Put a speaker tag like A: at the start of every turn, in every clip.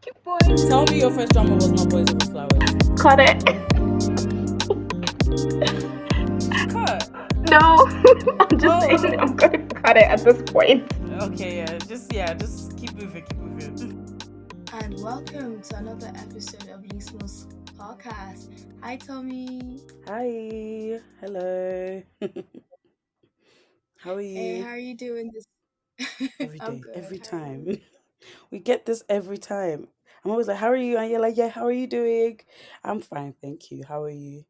A: Keep going.
B: Tell me your first drama was not Boys Over Flowers.
A: Cut it.
B: Did you cut?
A: No, I'm just saying
B: Oh,
A: I'm gonna cut it at this point.
B: okay, just keep moving, keep moving.
C: And welcome to another episode of Leastmost podcast. Hi, Tommy.
B: Hi, hello. How are
C: Hey,
B: you?
C: how are you doing this?
B: Every
C: I'm
B: day,
C: good.
B: every
C: How are you?
B: time. We get this every time. I'm always like, "How are you?" And you're like, "Yeah, how are you doing?" I'm fine, thank you. How are you?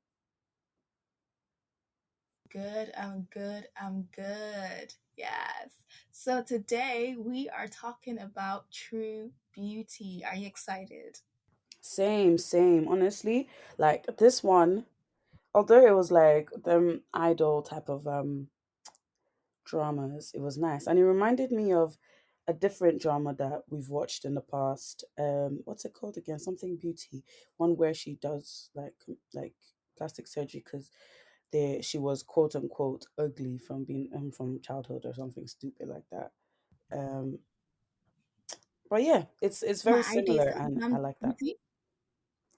C: Good. I'm good. I'm good. Yes. So today we are talking about true beauty. Are you excited?
B: Same, same. Honestly, like this one, although it was like them idol type of dramas. It was nice, and it reminded me of a different drama that we've watched in the past. What's it called again? Something Beauty. One where she does like plastic surgery because she was quote unquote ugly from being from childhood or something stupid like that. Um, but yeah, it's
C: My
B: very
C: ID is
B: similar, and I
C: Gangnam
B: like that.
C: Beauty.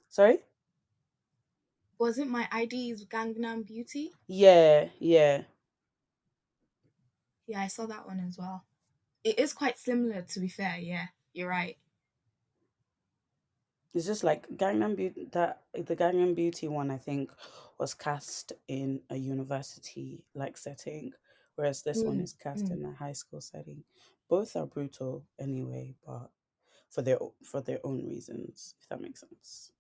B: Sorry.
C: Wasn't my ID is Gangnam Beauty?
B: Yeah, yeah.
C: Yeah, I saw that one as well. It is quite similar, to be fair. Yeah, you're right.
B: It's just like Gangnam Beauty. That the Gangnam Beauty one, I think, was cast in a university like setting, whereas this one
C: Mm,
B: is cast
C: mm.
B: in a high school setting. Both are brutal anyway, but for their own reasons, if that makes sense.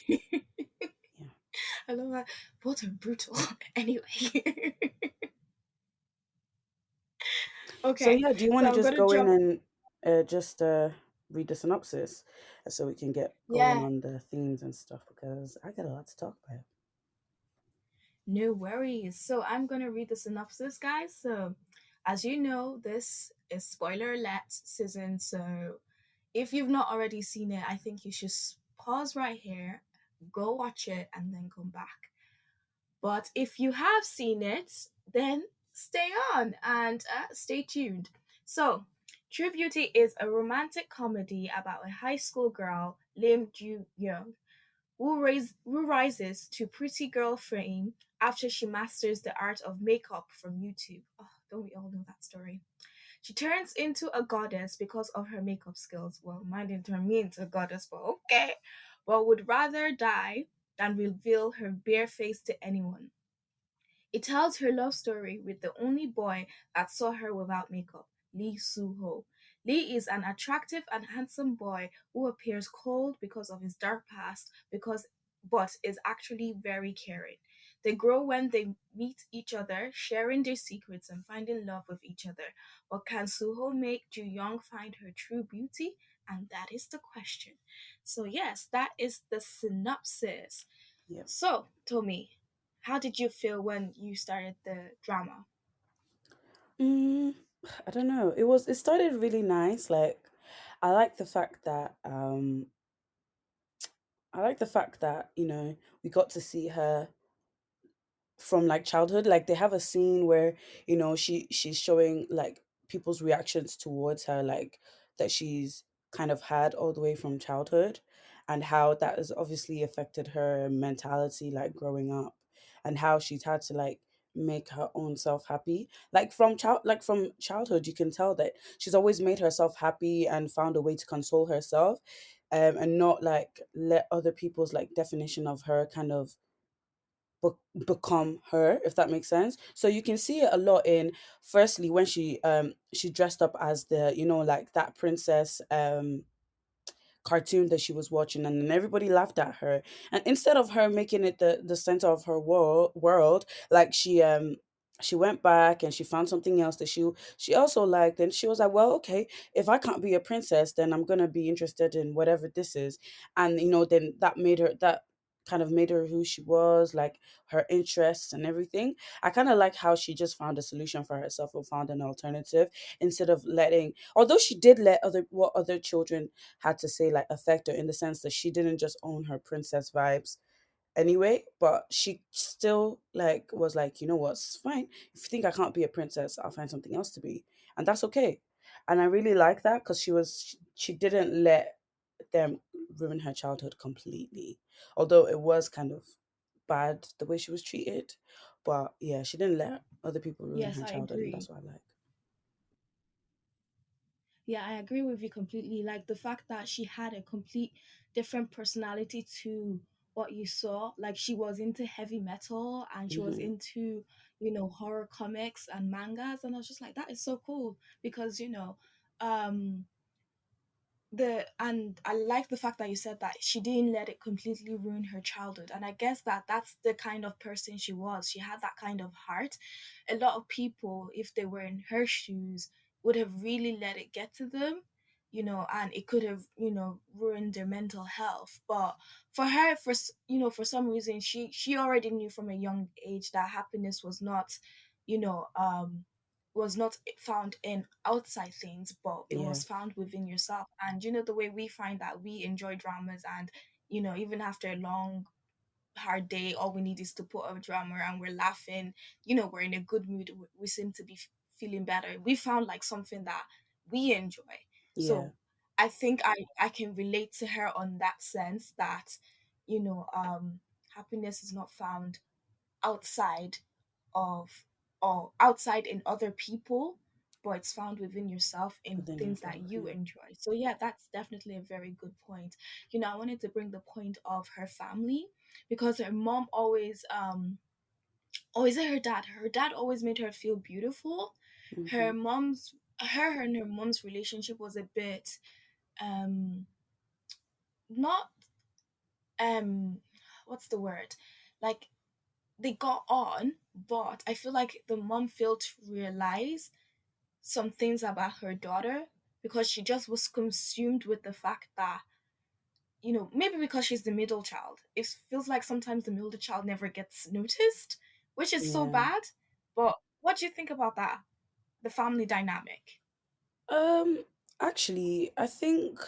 B: Yeah.
C: I love that. Both are brutal. Anyway.
B: So
C: Okay,
B: yeah, do you want
C: so
B: to
C: I'm
B: just
C: gonna
B: go in
C: jump.
B: and just read the synopsis, so we can get going
C: Yeah,
B: on the themes and stuff because I got a lot to talk about.
C: no worries. So I'm gonna read the synopsis, guys. So, as you know, this is spoiler alert season. So, if you've not already seen it, I think you should pause right here, go watch it, and then come back. But if you have seen it, then stay on and stay tuned. So, True Beauty is a romantic comedy about a high school girl, Lim Ju-Young, who rises to pretty girl fame after she masters the art of makeup from YouTube. Oh, don't we all know that story? She turns into a goddess because of her makeup skills. Well, mine didn't turn me into a goddess, but okay. But would rather die than reveal her bare face to anyone. It tells her love story with the only boy that saw her without makeup, Lee Soo-ho. Lee is an attractive and handsome boy who appears cold because of his dark past, because but is actually very caring. They grow when they meet each other, sharing their secrets and finding love with each other. But can Suho make Ju Young find her true beauty? And that is the question. So yes, that is the synopsis.
B: Yep.
C: So, Tommy, how did you feel when you started the drama?
B: Mm, I don't know. It started really nice. Like I like the fact that we got to see her from like childhood. Like they have a scene where she's showing like people's reactions towards her, like that she's kind of had all the way from childhood, and how that has obviously affected her mentality like growing up, and how she's had to like make her own self happy, like from childhood. You can tell that she's always made herself happy and found a way to console herself, and not like let other people's like definition of her kind of become her, if that makes sense. So you can see it a lot in, firstly, when she dressed up as the like that princess cartoon that she was watching, and then everybody laughed at her, and instead of her making it the center of her world, like she went back and she found something else that she also liked, and she was like, well, okay, if I can't be a princess, then I'm gonna be interested in whatever this is. And then that kind of made her who she was, like her interests and everything. I kind of like how she just found a solution for herself or found an alternative, instead of letting, although she did let other children had to say like affect her, in the sense that she didn't just own her princess vibes anyway, but she still like was like, you know what, it's fine. If you think I can't be a princess, I'll find something else to be, and that's okay. And I really like that because she didn't let them ruin her childhood completely. Although it was kind of bad the way she was treated, but yeah, she didn't let other people ruin
C: Yes,
B: her
C: I
B: childhood, and
C: agree.
B: that's what I like.
C: Yeah, I agree with you completely. Like the fact that she had a complete different personality to what you saw. Like she was into heavy metal and she was
B: Hmm.
C: into, horror comics and mangas. And I was just like, that is so cool because, um, and I like the fact that you said that she didn't let it completely ruin her childhood. And I guess that that's the kind of person she was. She had that kind of heart. A lot of people, if they were in her shoes, would have really let it get to them, and it could have, ruined their mental health. But for her, for some reason, she already knew from a young age that happiness you know was not found in outside things, but it
B: Yeah,
C: was found within yourself. And the way we find that we enjoy dramas, and even after a long hard day, all we need is to put a drama and we're laughing, we're in a good mood, we seem to be feeling better. We found like something that we enjoy.
B: yeah,
C: So I think I can relate to her on that sense that happiness is not found outside of or outside in other people, but it's found within yourself in
B: within
C: things that
B: yourself.
C: you
B: Yeah.
C: enjoy. So yeah, that's definitely a very good point. I wanted to bring the point of her family because her mom always her dad always made her feel beautiful.
B: Hmm.
C: Her and her mom's relationship was a bit um not what's the word, like they got on, but I feel like the mom failed to realize some things about her daughter because she just was consumed with the fact that, maybe because she's the middle child, it feels like sometimes the middle child never gets noticed, which is so
B: Yeah.
C: bad. But what do you think about that? The family dynamic.
B: Um, Actually, I think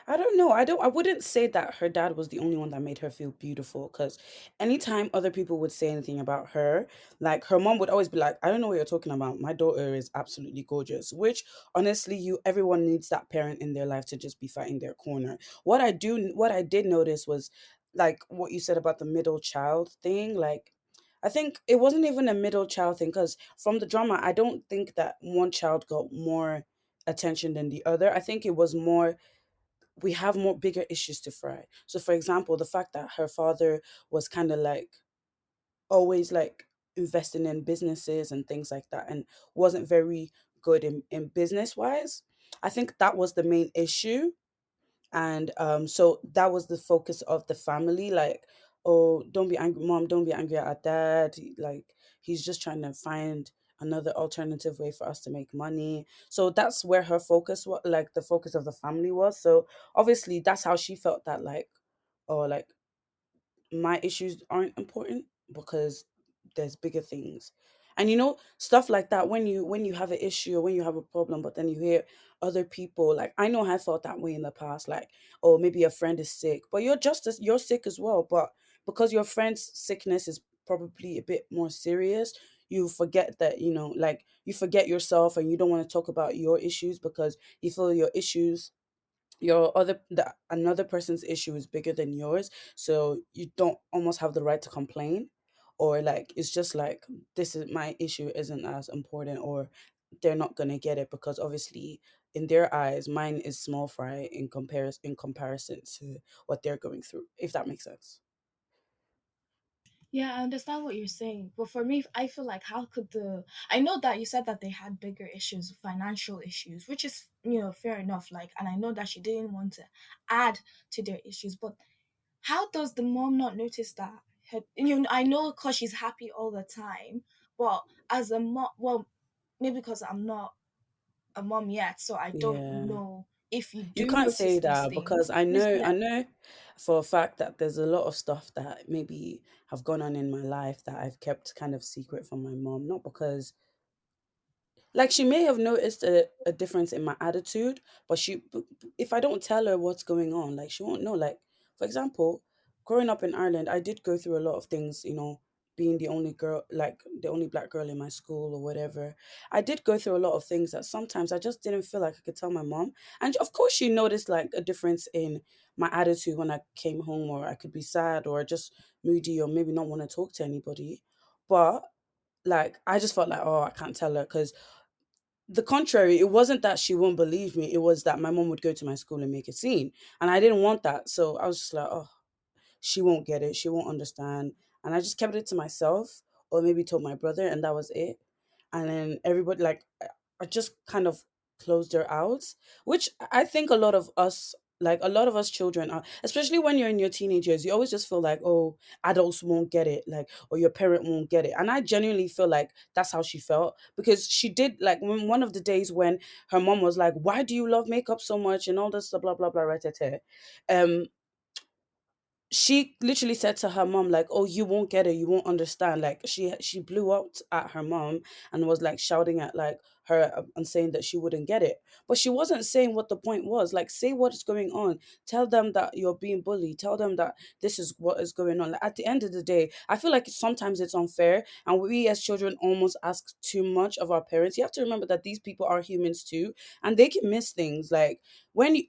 B: I don't know. I wouldn't say that her dad was the only one that made her feel beautiful because anytime other people would say anything about her, like her mom would always be like, I don't know what you're talking about. My daughter is absolutely gorgeous, which honestly, everyone needs that parent in their life to just be fighting their corner. What I did notice was like what you said about the middle child thing, like I think it wasn't even a middle child thing because from the drama, I don't think that one child got more attention than the other. I think it was more we have more bigger issues to fry. So for example, the fact that her father was kind of like always like investing in businesses and things like that and wasn't very good in business wise. I think that was the main issue, and so that was the focus of the family, like, oh, don't be angry, mom, don't be angry at our dad, like he's just trying to find another alternative way for us to make money. So that's where her focus was, like the focus of the family was. So obviously that's how she felt that like, oh, like my issues aren't important because there's bigger things. And stuff like that, when you have an issue or when you have a problem, but then you hear other people, like I know I felt that way in the past, like, oh, maybe a friend is sick, but you're sick as well, but because your friend's sickness is probably a bit more serious, you forget that, like you forget yourself and you don't want to talk about your issues because you feel another person's issue is bigger than yours, so you don't almost have the right to complain, or like it's just like this is my issue isn't as important, or they're not gonna get it because obviously in their eyes mine is small fry in comparison to what they're going through, if that makes sense.
C: Yeah, I understand what you're saying, but for me, I feel like how could I know that you said that they had bigger issues, financial issues, which is, fair enough. Like, and I know that she didn't want to add to their issues, but how does the mom not notice that? I know because she's happy all the time, but as a mom, well, maybe because I'm not a mom yet, so I don't
B: Yeah,
C: know if you
B: you
C: do
B: can't say
C: notice these
B: that because
C: things.
B: i
C: Please
B: know i
C: let.
B: know for a fact that there's a lot of stuff that maybe have gone on in my life that I've kept kind of secret from my mom, not because like she may have noticed a difference in my attitude, but if I don't tell her what's going on, like she won't know. Like, for example, growing up in Ireland, I did go through a lot of things, being the only girl, like the only black girl in my school or whatever, I did go through a lot of things that sometimes I just didn't feel like I could tell my mom. And of course, she noticed like a difference in my attitude when I came home, or I could be sad or just moody or maybe not want to talk to anybody. But like, I just felt like, oh, I can't tell her because the contrary, it wasn't that she won't believe me. It was that my mom would go to my school and make a scene. And I didn't want that. So I was just like, oh, she won't get it. She won't understand. And I just kept it to myself, or maybe told my brother, and that was it. And then everybody, like, I just kind of closed her out, which I think a lot of us, like a lot of us children are, especially when you're in your teenage years, you always just feel like, oh, adults won't get it, like, or your parent won't get it. And I genuinely feel like that's how she felt, because she did, like, when one of the days when her mom was like, why do you love makeup so much and all this, blah, blah, blah, right, um, she literally said to her mom like, oh, you won't get it, you won't understand. Like, she blew out at her mom and was like shouting at like her, and saying that she wouldn't get it. But she wasn't saying what the point was. Like, say what is going on, tell them that you're being bullied, tell them that this is what is going on. Like, at the end of the day, I feel like sometimes it's unfair, and we as children almost ask too much of our parents. You have to remember that these people are humans too, and they can miss things. Like,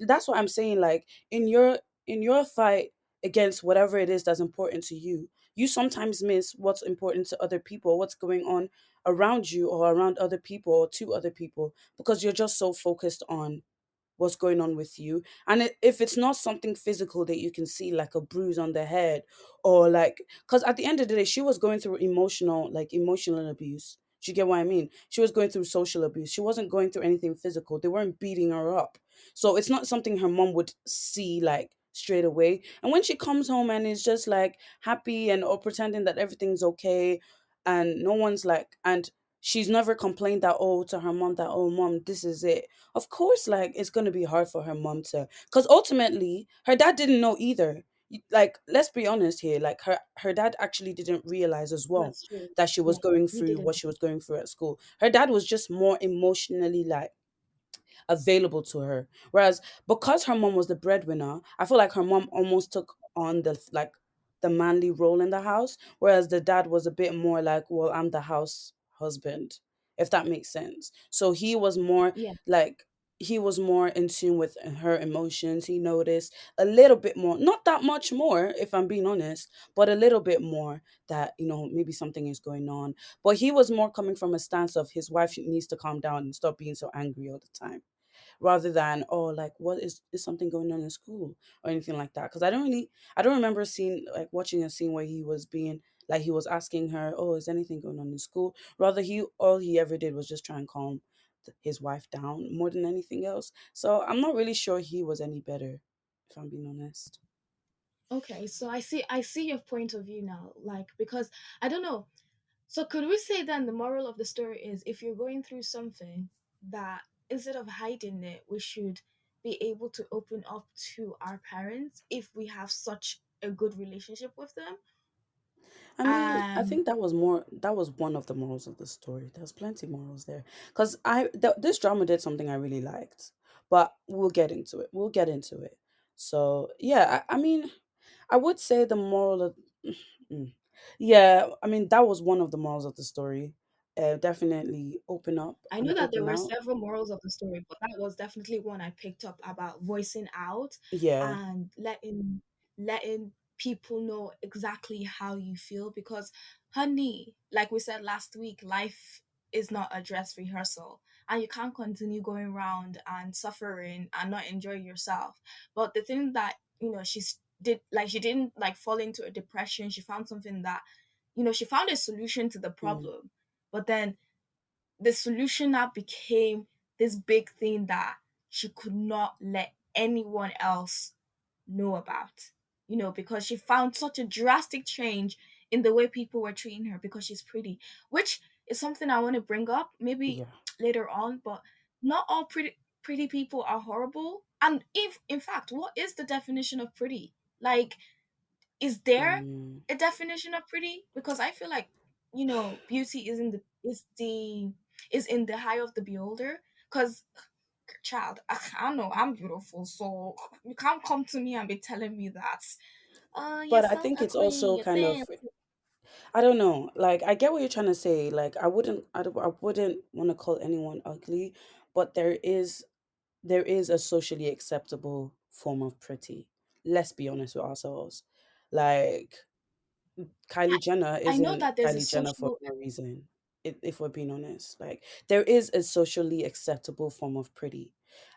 B: that's what I'm saying, like, in your fight against whatever it is that's important to you, you sometimes miss what's important to other people, what's going on around you or around other people or to other people, because you're just so focused on what's going on with you. And if it's not something physical that you can see, like a bruise on the head, or like, because at the end of the day, she was going through emotional abuse. Do you get what I mean? She was going through social abuse. She wasn't going through anything physical. They weren't beating her up. So it's not something her mom would see like straight away. And when she comes home and is just like happy and or pretending that everything's okay, and no one's like, and she's never complained that, oh, to her mom, that, oh, mom, this is it. Of course, like, it's going to be hard for her mom to, because ultimately her dad didn't know either. Like, let's be honest here, like, her dad actually didn't realize as well
C: That's true.
B: that she was
C: Yeah,
B: going
C: he
B: through
C: didn't.
B: what she was going through at school. Her dad was just more emotionally like available to her. Whereas, because her mom was the breadwinner, I feel like her mom almost took on the manly role in the house, whereas the dad was a bit more like, well, I'm the house husband, if that makes sense. So
C: Yeah.
B: like he was more in tune with her emotions. He noticed a little bit more, not that much more, if I'm being honest, but a little bit more, that, maybe something is going on. But he was more coming from a stance of his wife needs to calm down and stop being so angry all the time, rather than, oh, like, what is something going on in school or anything like that. Because I don't remember seeing, like, watching a scene where he was being like, he was asking her, oh, is anything going on in school. Rather, he all he ever did was just try and calm his wife down more than anything else. So I'm not really sure he was any better, if I'm being honest.
C: Okay, so I see your point of view now. Like, because I don't know. So could we say then the moral of the story is, if you're going through something, that instead of hiding it, we should be able to open up to our parents if we have such a good relationship with them.
B: I mean, I
C: And
B: think that was one of the morals of the story. There's plenty morals there. Because this drama did something I really liked. But we'll get into it. We'll get into it. So, yeah, I mean, I would say the moral of. Mm. Yeah, I mean, that was one of the morals of the story. Definitely open up
C: I
B: and
C: know that there
B: open
C: were
B: out.
C: several morals of the story, but that was definitely one I picked up, about voicing out
B: Yeah.
C: and letting people know exactly how you feel. Because, honey, like we said last week, life is not a dress rehearsal, and you can't continue going around and suffering and not enjoying yourself. But the thing that, she didn't like fall into a depression. She found something that, she found a solution to the
B: Mm,
C: problem. But then the solution now became this big thing that she could not let anyone else know about, because she found such a drastic change in the way people were treating her because she's pretty, which is something I want to bring up maybe
B: yeah.
C: later on. But not all pretty people are horrible. And if, in fact, what is the definition of pretty? Like, is there
B: Mm,
C: a definition of pretty? Because I feel like, beauty is in the eye of the beholder. Because, child, I know I'm beautiful, so you can't come to me and be telling me that, you're
B: but I
C: so
B: think it's
C: ugly,
B: also
C: you're
B: kind of
C: thin.
B: I don't know. Like, I get what you're trying to say. Like, I wouldn't want to call anyone ugly, but there is a socially acceptable form of pretty. Let's be honest with ourselves. Like, Kylie Jenner
C: I know
B: isn't
C: that there's a
B: Kylie Jenner for
C: social.
B: no reason. If we're being honest, like, there is a socially acceptable form of pretty,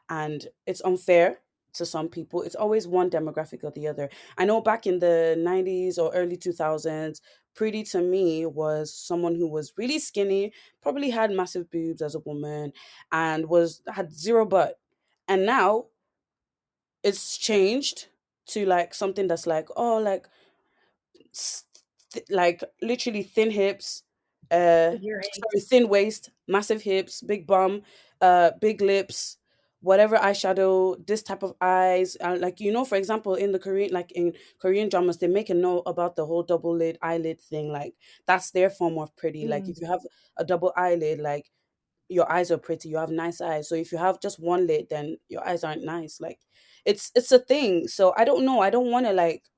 B: and it's unfair to some people. It's always one demographic or the other. I know back in the 90s or early 2000s, pretty to me was someone who was really skinny, probably had massive boobs as a woman, and was had zero butt. And now it's changed to like something that's like, oh, like like literally thin hips,
C: Figure
B: sorry,
C: eight.
B: thin waist, massive hips, big bum, big lips, whatever eyeshadow, this type of eyes. Like, for example, in the Korean, like in Korean dramas, they make a note about the whole double lid eyelid thing. Like, that's their form of pretty. Like,
C: Mm,
B: if you have a double eyelid, like, your eyes are pretty, you have nice eyes. So if you have just one lid, then your eyes aren't nice. Like, it's a thing. So I don't know. I don't want to like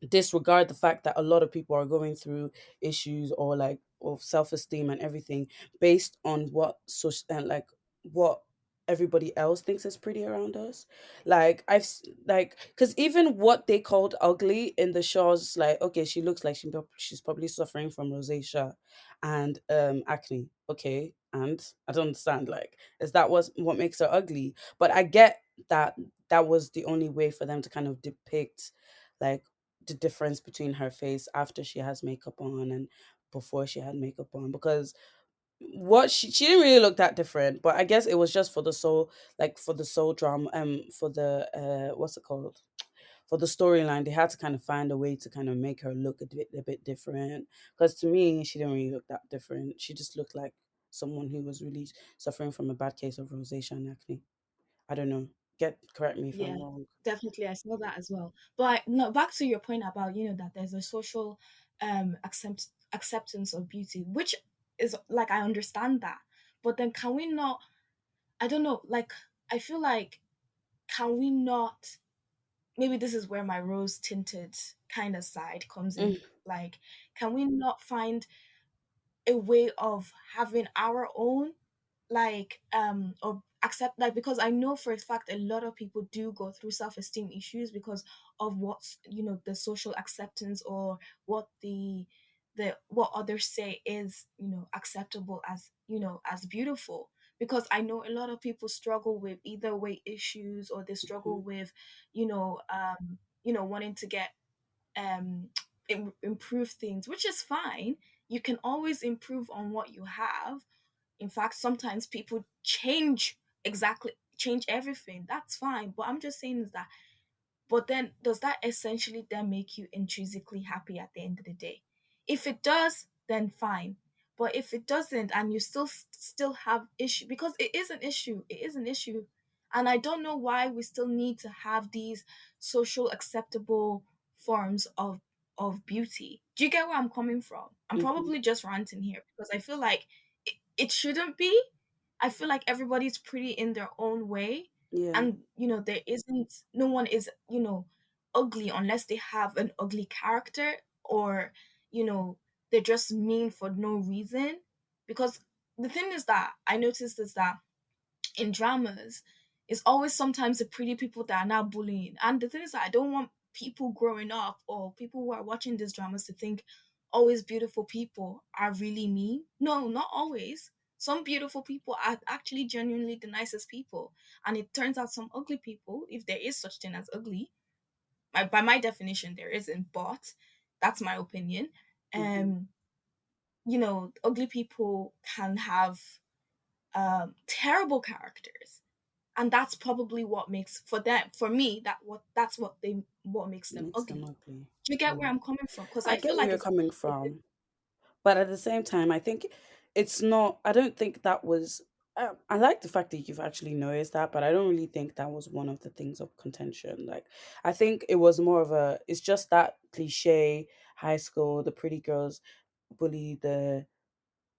B: disregard the fact that a lot of people are going through issues or like of self-esteem and everything based on what social and like what everybody else thinks is pretty around us. Like, like, because even what they called ugly in the shows, like, okay, she looks like she's probably suffering from rosacea and acne. Okay, and I don't understand, like, is that what makes her ugly? But I get that that was the only way for them to kind of depict like the difference between her face after she has makeup on and before she had makeup on, because what she didn't really look that different, but I guess it was just for the soul, like for the soul drama, for the what's it called, for the storyline. They had to kind of find a way to kind of make her look a bit different, because to me she didn't really look that different. She just looked like someone who was really suffering from a bad case of rosacea and acne. I don't know, correct me if I'm
C: yeah,
B: wrong.
C: definitely. I saw that as well. But no, back to your point about that there's a social acceptance of beauty, which is like I understand that. But then can we not? I don't know. Like I feel like can we not? Maybe this is where my rose tinted kind of side comes in.
B: Mm,
C: Like, can we not find a way of having our own or accept, like, because I know for a fact a lot of people do go through self-esteem issues because of what's the social acceptance, or what the what others say is acceptable as as beautiful. Because I know a lot of people struggle with either weight issues, or they struggle
B: mhm,
C: with wanting to get improve things, which is fine. You can always improve on what you have. In fact, sometimes people change everything. That's fine. But I'm just saying is that, but then does that essentially then make you intrinsically happy at the end of the day? If it does, then fine. But if it doesn't, and you still have issue, because it is an issue, it is an issue. And I don't know why we still need to have these social acceptable forms of beauty. Do you get where I'm coming from? I'm
B: mhm.
C: probably just ranting here because I feel like it shouldn't be. I feel like everybody's pretty in their own way,
B: Yeah.
C: and there isn't no one is ugly unless they have an ugly character, or you know they're just mean for no reason. Because the thing is that I noticed is that in dramas, it's always sometimes the pretty people that are now bullying. And the thing is that I don't want people growing up, or people who are watching these dramas, to think always beautiful people are really mean. No, not always. Some beautiful people are actually genuinely the nicest people. And it turns out some ugly people, if there is such thing as ugly, by my definition, there isn't, but that's my opinion.
B: Mhm.
C: Um, ugly people can have terrible characters, and that's probably what makes for them, for me, what makes them
B: Makes them
C: ugly.
B: ugly.
C: Do you get where
B: Mm.
C: I'm coming from? Because
B: I
C: I
B: get
C: feel
B: where
C: like
B: you're
C: it's
B: coming from, but at the same time, I think it's not. I don't think that was. I like the fact that you've actually noticed that, but I don't really think that was one of the things of contention. Like, I think it was more of a. It's just that cliche high school, the pretty girls bully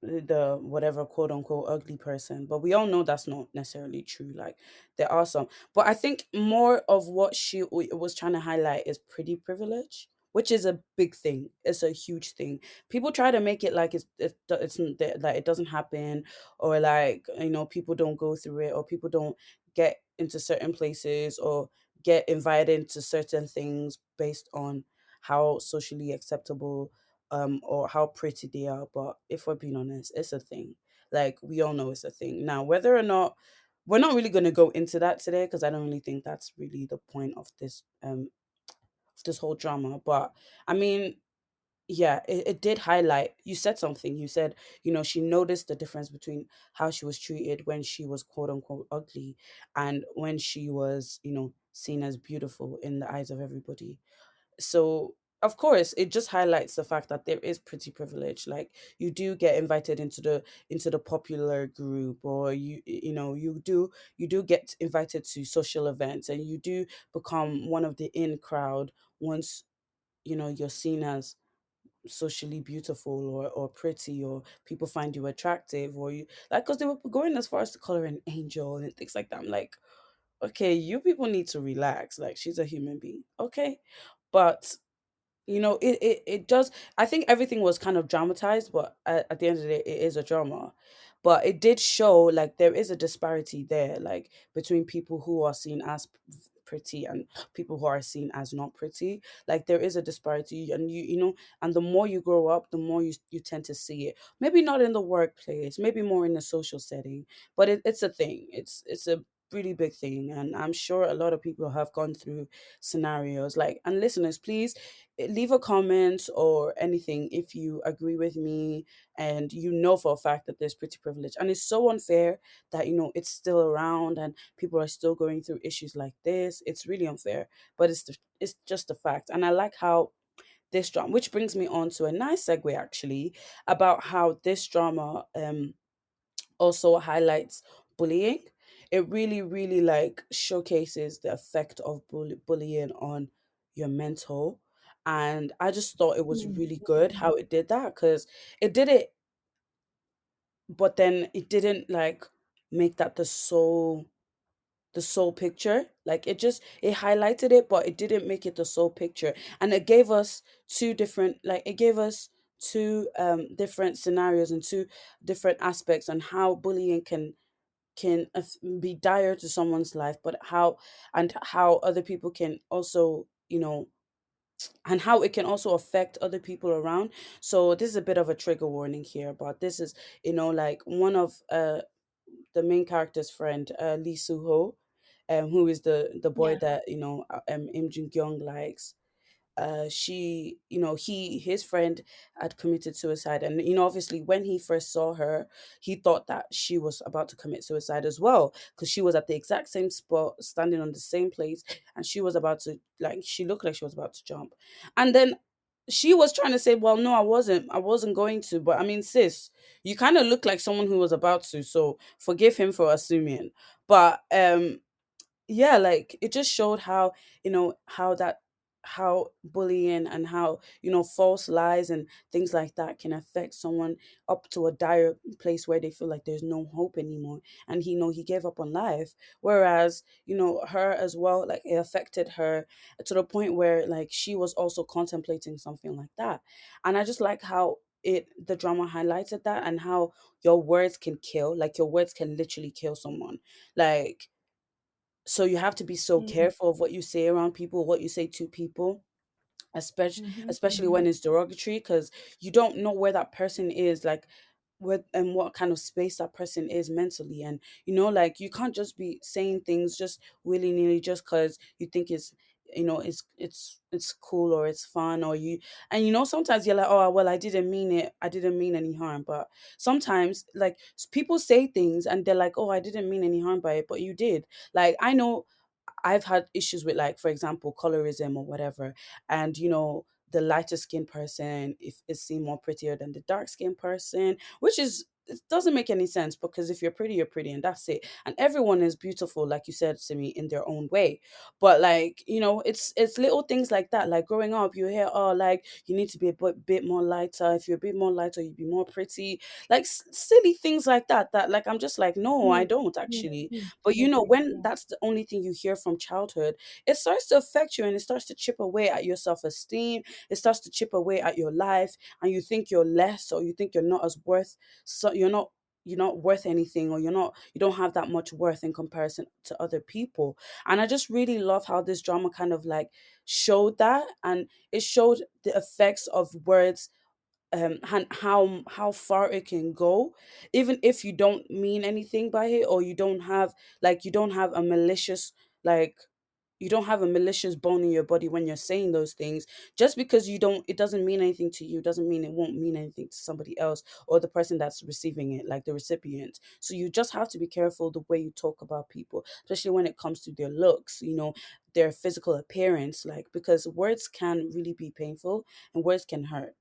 B: the whatever quote unquote ugly person, but we all know that's not necessarily true. Like, there are some, but I think more of what she was trying to highlight is pretty privilege. which is a big thing. It's a huge thing. People try to make it like like it doesn't happen, or like, people don't go through it, or people don't get into certain places, or get invited into certain things based on how socially acceptable or how pretty they are. But if we're being honest, it's a thing. Like, we all know it's a thing. Now, whether or not, we're not really going to go into that today, because I don't really think that's really the point of this whole drama. But I mean, yeah, it did highlight. You said something. You said, she noticed the difference between how she was treated when she was quote unquote ugly, and when she was, seen as beautiful in the eyes of everybody. So of course it just highlights the fact that there is pretty privilege. Like, you do get invited into the popular group, or you do get invited to social events, and you do become one of the in crowd once you're seen as socially beautiful, or pretty, or people find you attractive, or you like, because they were going as far as to call her an angel and things like that. I'm like, okay, you people need to relax. Like, she's a human being, okay? But it does. I think everything was kind of dramatized, but at the end of the day, it is a drama. But it did show, like, there is a disparity there, like, between people who are seen as pretty and people who are seen as not pretty. Like, there is a disparity, and and the more you grow up, the more you tend to see it. Maybe not in the workplace, maybe more in a social setting, but it's a thing. It's a really big thing, and I'm sure a lot of people have gone through scenarios like. And listeners, please, leave a comment or anything if you agree with me, and for a fact that there's pretty privilege, and it's so unfair that it's still around, and people are still going through issues like this. It's really unfair, but it's just a fact. And I like how this drama, which brings me on to a nice segue actually, about how this drama also highlights bullying. It really, really, like, showcases the effect of bullying on your mental. And I just thought it was
C: Mm.
B: really good how it did that, because it did it, but then it didn't, like, make that the sole picture. Like, it highlighted it, but it didn't make it the sole picture. And it gave us two different scenarios and two different aspects on how bullying be dire to someone's life, but how other people can also, and how it can also affect other people around. So this is a bit of a trigger warning here, but this is, like, one of the main character's friend, Lee Soo-ho, who is the boy
C: Yeah.
B: that Im Ju-Kyung likes. His friend had committed suicide, and obviously when he first saw her, he thought that she was about to commit suicide as well, because she was at the exact same spot, standing on the same place, and she was about to, like, she looked like she was about to jump. And then she was trying to say, well, no, I wasn't going to. But I mean, sis, you kind of look like someone who was about to, so forgive him for assuming. But yeah, like, it just showed how, how bullying and how, false lies and things like that can affect someone up to a dire place where they feel like there's no hope anymore, and he gave up on life. Whereas, her as well, like, it affected her to the point where, like, she was also contemplating something like that. And I just like how the drama highlighted that, and how your words can kill. Like, your words can literally kill someone. Like, so you have to be so
C: Mm.
B: careful of what you say around people, what you say to people, especially
C: Mm-hmm.
B: especially when it's derogatory, because you don't know where that person is, like, and what kind of space that person is mentally. And like, you can't just be saying things just willy-nilly just because you think it's cool, or it's fun, or and sometimes you're like, oh well, I didn't mean any harm. But sometimes, like, people say things and they're like, oh, I didn't mean any harm by it, but you did. Like, I know I've had issues with, like, for example, colorism or whatever. And the lighter skinned person, if is seen more prettier than the dark skinned person, which is it doesn't make any sense, because if you're pretty, you're pretty, and that's it. And everyone is beautiful, like you said to me, in their own way. But like, it's little things like that. Like growing up, you hear, oh, like you need to be a bit more lighter. If you're a bit more lighter, you'd be more pretty. Like silly things like that. That like I'm just like, no, I
C: Mm,
B: don't
C: mm,
B: actually.
C: mm.
B: But
C: I agree.
B: when
C: Yeah.
B: that's the only thing you hear from childhood, it starts to affect you, and it starts to chip away at your self esteem. It starts to chip away at your life, and you think you're less, or you think you're not as worth, so you're not worth anything, or you don't have that much worth in comparison to other people. And I just really love how this drama kind of like showed that, and it showed the effects of words, and how far it can go, even if you don't mean anything by it, or you don't have a malicious, like you don't have a malicious bone in your body when you're saying those things. Just because it doesn't mean anything to you, doesn't mean it won't mean anything to somebody else, or the person that's receiving it, like the recipient. So you just have to be careful the way you talk about people, especially when it comes to their looks, their physical appearance, like, because words can really be painful, and words can hurt.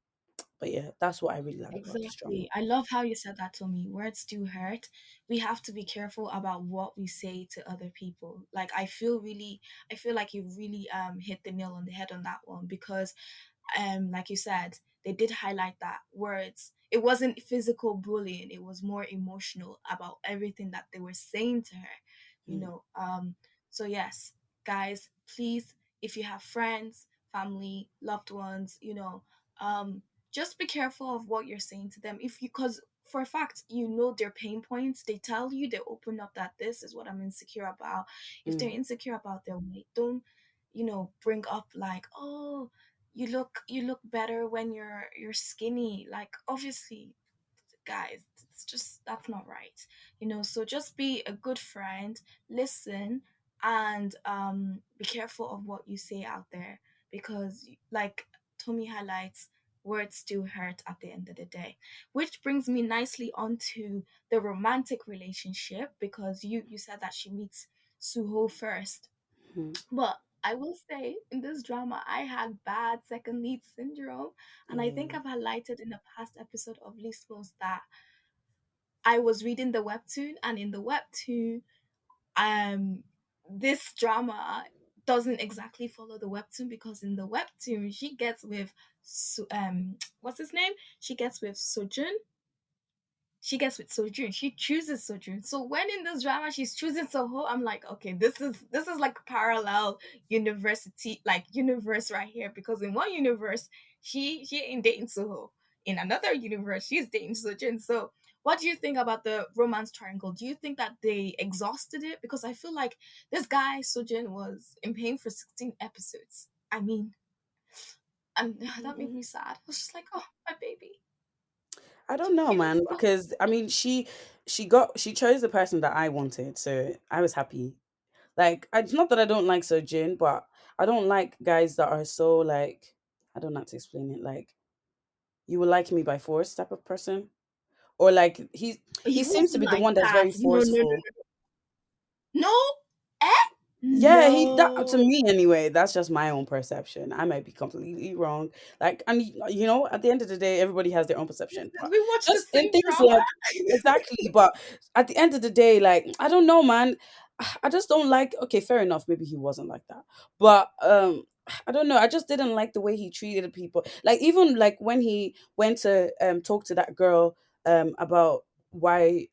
B: But yeah, that's what I really like about this drama.
C: Exactly. I love how you said that to me. Words do hurt. We have to be careful about what we say to other people. Like I feel like you really hit the nail on the head on that one, because like you said, they did highlight that words, it wasn't physical bullying, it was more emotional about everything that they were saying to her, you
B: Mm,
C: know. So yes, guys, please, if you have friends, family, loved ones, just be careful of what you're saying to them. If you Because for a fact, their pain points, they tell you, they open up that this is what I'm insecure about. If they're
B: mm,
C: insecure about their weight, don't bring up like, oh, you look better when you're skinny. Like, obviously, guys, it's just, that's not right. So just be a good friend, listen, and be careful of what you say out there, because like Tommy highlights, words do hurt at the end of the day. Which brings me nicely onto the romantic relationship, because you said that she meets Suho first.
B: mm.
C: But I will say, in this drama, I had bad second lead syndrome. And I think
B: Yeah.
C: I've highlighted in the past episode of Leastmost that I was reading the webtoon, and in the webtoon, um, this drama doesn't exactly follow the webtoon, because in the webtoon, she gets with, what's his name? She gets with Sojun, She chooses Sojun. So when in this drama she's choosing Soho, I'm like, okay, this is like a parallel university, like universe right here. Because in one universe, she ain't dating Soho. In another universe, she's dating Sojun. So what do you think about the romance triangle? Do you think that they exhausted it? Because I feel like this guy Sojun was in pain for 16 episodes. I mean, and that made
B: Mm.
C: me sad. I was just like, oh, my baby,
B: I don't know,
C: he
B: man,
C: looks so.
B: because I mean, she chose the person that I wanted, so I was happy. Like, it's not that I don't like Sojin, but I don't like guys that are so like, I don't know how to explain it. Like, you will like me by force type of person, or like he
C: He
B: seems to
C: wasn't
B: be the
C: like
B: one that's
C: that.
B: very
C: No, no, no,
B: forceful.
C: no. Eh?
B: Yeah, he that to
C: No.
B: me anyway. That's just my own perception. I might be completely wrong. Like, and at the end of the day, everybody has their own perception. But
C: We watched the
B: just in
C: same
B: things
C: drama.
B: like exactly. But at the end of the day, like I don't know, man. I just don't like. Okay, fair enough. Maybe he wasn't like that, but I don't know. I just didn't like the way he treated people. Like even like when he went to talk to that girl about why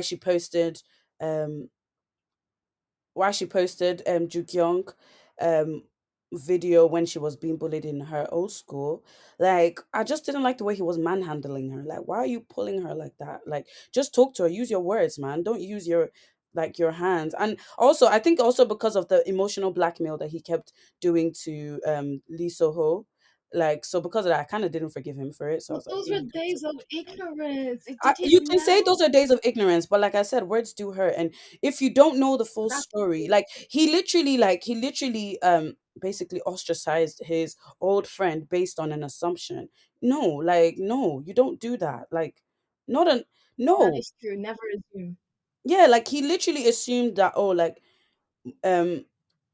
B: she posted um Ju-Kyung um video when she was being bullied in her old school. Like I just didn't like the way he was manhandling her. Like why are you pulling her like that? Like just talk to her, use your words, man. Don't use your hands. And also I think also because of the emotional blackmail that he kept doing to Lee Soho. Like so because of that I kind of didn't forgive him for it. So I
C: But
B: was like,
C: those were
B: mm,
C: days of ignorance. It
B: you
C: didn't
B: can say
C: know.
B: those are days of ignorance, but like I said, words do hurt. And if you don't know the full
C: That's
B: story,
C: true.
B: like he literally basically ostracized his old friend based on an assumption. No, like no, you don't do that. Like not an
C: That
B: no.
C: is true. Never assume.
B: Yeah, like he literally assumed that, oh, like um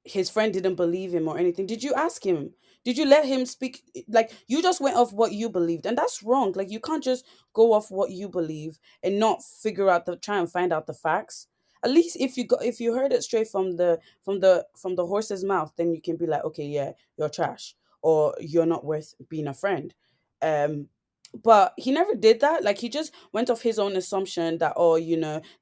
B: his friend didn't believe him or anything. Did you ask him? Did you let him speak? Like, you just went off what you believed, and that's wrong. Like, you can't just go off what you believe and not figure out the try and find out the facts. At least if you heard it straight from the horse's mouth, then you can be like, okay, yeah, you're trash, or you're not worth being a friend. Um but he never did that. Like, he just went off his own assumption that, oh,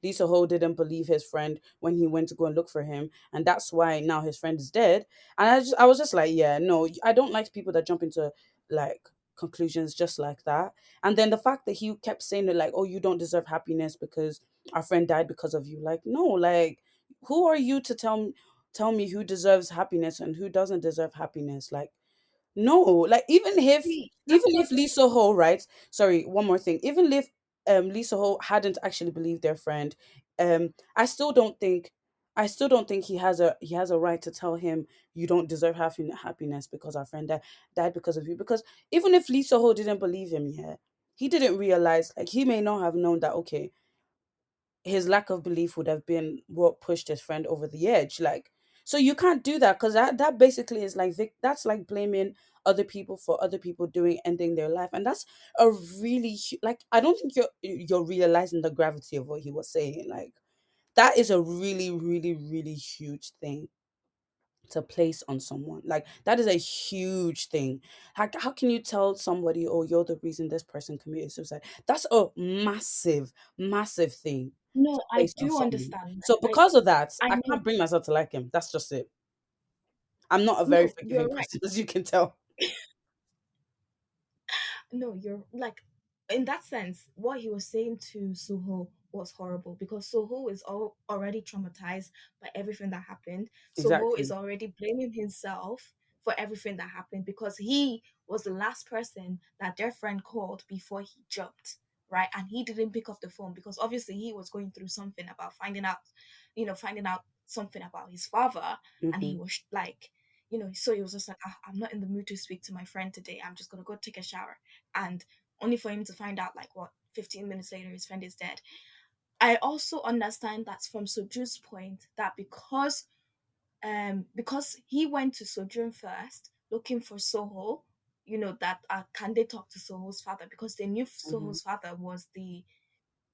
B: Lisa Ho didn't believe his friend when he went to go and look for him, and that's why now his friend is dead. And I was just like, yeah, no, I don't like people that jump into, like, conclusions just like that. And then the fact that he kept saying it, like, oh, you don't deserve happiness because our friend died because of you. Like, no, like, who are you to tell me who deserves happiness and who doesn't deserve happiness? Like, no, like,
C: See, that's
B: even
C: what.
B: if Lisa Ho, right? Sorry, one more thing. Even if Lisa Ho hadn't actually believed their friend, I still don't think he has a right to tell him, you don't deserve happiness because our friend died because of you. Because even if Lisa Ho didn't believe him, yeah, he didn't realize, like, he may not have known that, okay, his lack of belief would have been what pushed his friend over the edge. Like, so you can't do that, because that basically is like that's like blaming other people for other people doing ending their life. And that's a really like, I don't think you're realizing the gravity of what he was saying. Like, that is a really, really, really huge thing to place on someone. Like, that is a huge thing. How can you tell somebody, oh, you're the reason this person committed suicide? That's a massive, massive thing
C: No,
B: to
C: I
B: place on
C: do
B: someone.
C: understand.
B: So because of that,
C: I
B: I
C: know.
B: can't bring myself to like him. That's just it. I'm not a very
C: No,
B: forgiving
C: you're right.
B: person, as you can tell.
C: No, you're like, in that sense, what he was saying to Suho was horrible because Suho is already traumatized by everything that happened. Suho is
B: Exactly.
C: already blaming himself for everything that happened because he was the last person that their friend called before he jumped, right? And he didn't pick up the phone because obviously he was going through something about finding out something about his father, and he
B: Mm-hmm.
C: was like, so he was just like, I'm not in the mood to speak to my friend today. I'm just gonna go take a shower, and only for him to find out, like, what, 15 minutes later his friend is dead. I also understand that from Soju's point, that because he went to Sojun first looking for Soho, that can they talk to Soho's father, because they knew
B: Mm-hmm.
C: Soho's father was the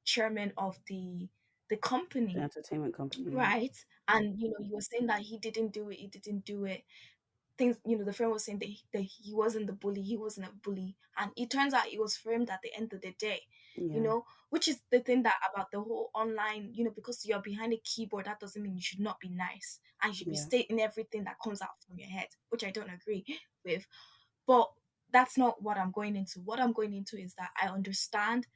C: chairman of the
B: The
C: company,
B: entertainment company. Yeah.
C: right? And he was saying that he didn't do it. Things, the friend was saying that he wasn't the bully, he wasn't a bully, and it turns out it was framed at the end of the day.
B: Yeah.
C: Which is the thing that about the whole online, because you're behind a keyboard, that doesn't mean you should not be nice and you should be
B: Yeah.
C: stating everything that comes out from your head, which I don't agree with. But that's not what I'm going into. What I'm going into is that I understand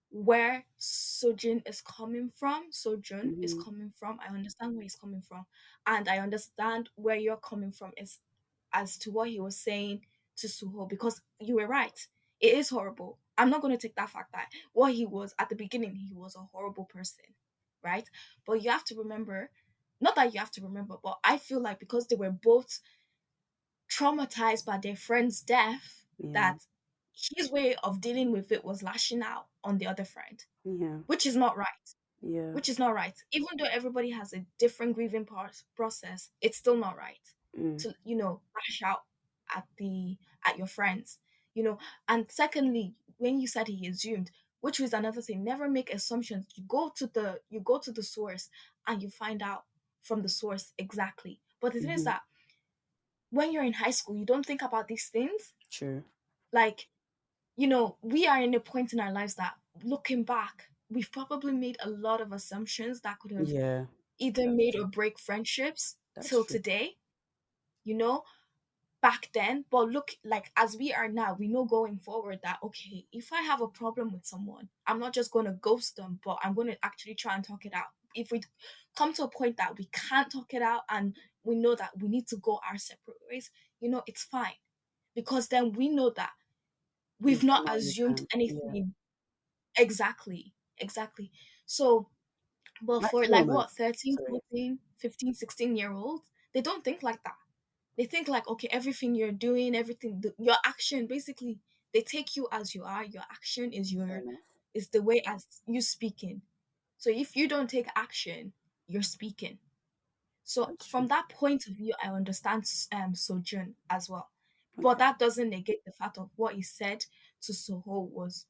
C: where Sojun is
B: Mm-hmm.
C: coming from. I understand where he's coming from. And I understand where you're coming from is as to what he was saying to Suho, because you were right. It is horrible. I'm not going to take that fact that what he was at the beginning, he was a horrible person, right? But you have to remember, not that you have to remember, but I feel like because they were both traumatized by their friend's death,
B: Yeah.
C: that his way of dealing with it was lashing out on the other friend,
B: Yeah.
C: which is not right.
B: Yeah.
C: Which is not right. Even though everybody has a different grieving process, it's still not right
B: Mm.
C: to lash out at your friends. And secondly, when you said he assumed, which was another thing, never make assumptions. You go to the source and you find out from the source exactly. But the thing is
B: Mm-hmm.
C: that when you're in high school, you don't think about these things.
B: True.
C: Like, we are in a point in our lives that, looking back, we've probably made a lot of assumptions that could have
B: Yeah.
C: either
B: That's
C: made
B: true.
C: or break friendships
B: That's
C: till
B: true.
C: today, you know, back then. But look, like, as we are now, we know going forward that, okay, if I have a problem with someone, I'm not just going to ghost them, but I'm going to actually try and talk it out. If we come to a point that we can't talk it out and we know that we need to go our separate ways, it's fine. Because then we know that we've
B: You've
C: not
B: done all you
C: assumed
B: can. Yeah.
C: anything. Exactly. Exactly. So, but for like
B: Maximum
C: what,
B: is
C: 13,
B: sorry.
C: 14, 15, 16-year olds, they don't think like that. They think like, okay, everything you're doing, everything, your action, basically, they take you as you are. Your action
B: Fair enough.
C: is the way as you speaking. So if you don't take action, you're speaking. So
B: That's true.
C: from that point of view, I understand Sojun as well. But
B: Okay.
C: that doesn't negate the fact of what he said to Soho was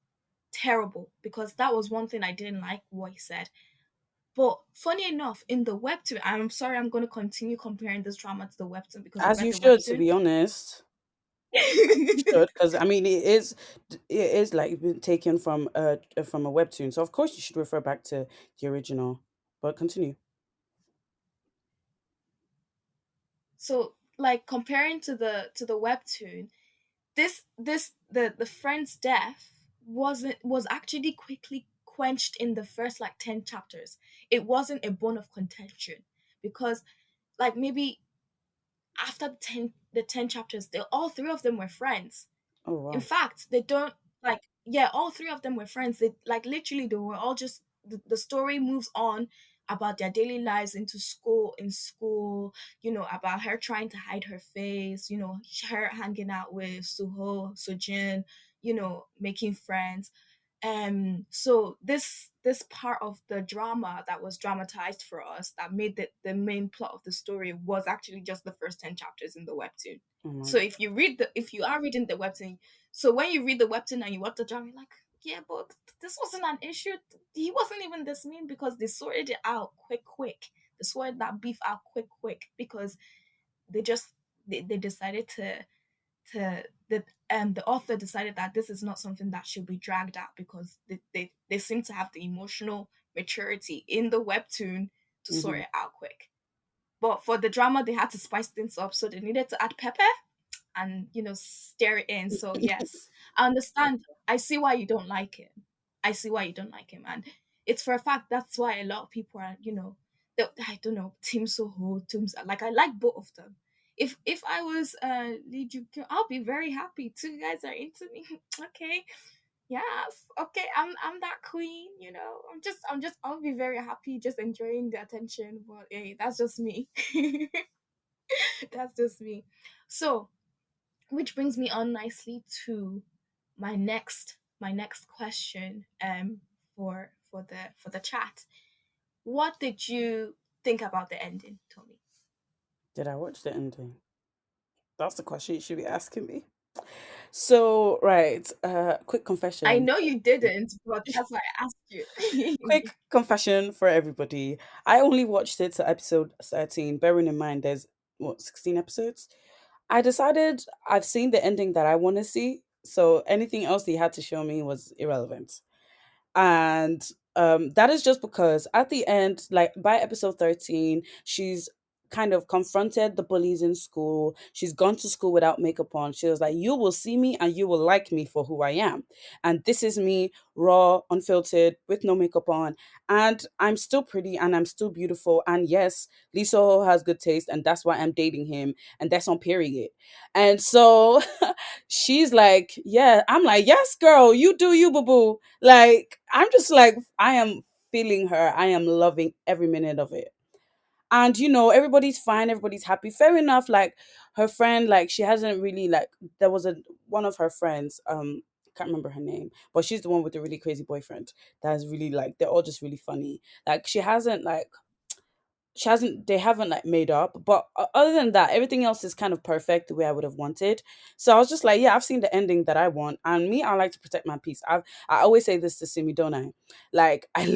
C: terrible, because that was one thing I didn't like what he said. But funny enough, in the webtoon, I'm sorry, I'm going to continue comparing this drama to the webtoon because I
B: As
C: read
B: you
C: the
B: should, to
C: webtoon.
B: be honest. You should, because I mean, it is like been taken from a webtoon, so of course you should refer back to the original. But continue.
C: So like comparing to the webtoon, the friend's death was actually quickly quenched in the first like 10 chapters. It wasn't a bone of contention, because like maybe after the 10 chapters, they all three of them were friends.
B: Oh
C: In
B: wow.
C: fact, they don't like, yeah, all three of them were friends. They like literally they were all just the story moves on about their daily lives into school in school, about her trying to hide her face, her hanging out with Suho, Sojin, making friends. So this part of the drama that was dramatized for us, that made the main plot of the story, was actually just the first 10 chapters in the webtoon.
B: Oh my
C: So
B: god.
C: if you are reading the webtoon, so when you read the webtoon and you watch the drama, you're like, yeah, but this wasn't an issue. He wasn't even this mean, because they sorted it out quick. They sorted that beef out quick, because they just they decided to the author decided that this is not something that should be dragged out, because they seem to have the emotional maturity in the webtoon to sort
B: Mm-hmm.
C: it out quick. But for the drama, they had to spice things up, so they needed to add pepper and stir it in. So yes, I understand. I see why you don't like him. I see why you don't like him, and it's for a fact that's why a lot of people are, I don't know, Team Soho, teams like, I like both of them. If I was Lee Ju-kyung, I'll be very happy. Two guys are into me. Okay, yes, okay, I'm that queen. I'll be very happy, just enjoying the attention. But hey, that's just me. That's just me. So which brings me on nicely to my next question for the chat. What did you think about the ending, Tommy?
B: Did I watch the ending? That's the question you should be asking me. So right, quick
C: I
B: confession.
C: know you didn't, but that's why I asked you.
B: Quick confession for everybody. I only watched it to episode 13, bearing in mind there's what, 16 episodes. I decided I've seen the ending that I want to see, so anything else they had to show me was irrelevant. And that is just because at the end, like by episode 13, she's kind of confronted the bullies in school. She's gone to school without makeup on. She was like, you will see me and you will like me for who I am, and this is me, raw, unfiltered, with no makeup on, and I'm still pretty and I'm still beautiful, and yes, Lee Soho has good taste, and that's why I'm dating him, and that's on period. And so she's like, yeah, I'm like, yes girl, you do you, boo boo. Like, I'm just like, I am feeling her. I am loving every minute of it. And everybody's fine, everybody's happy. Fair enough. Like her friend, like she hasn't really like there was a one of her friends, can't remember her name, but she's the one with the really crazy boyfriend that's really like they're all just really funny. Like they haven't like made up, but other than that, everything else is kind of perfect the way I would have wanted. So I was just like, yeah, I've seen the ending that I want, and me, I like to protect my peace. I always say this to Simi, don't I? Like I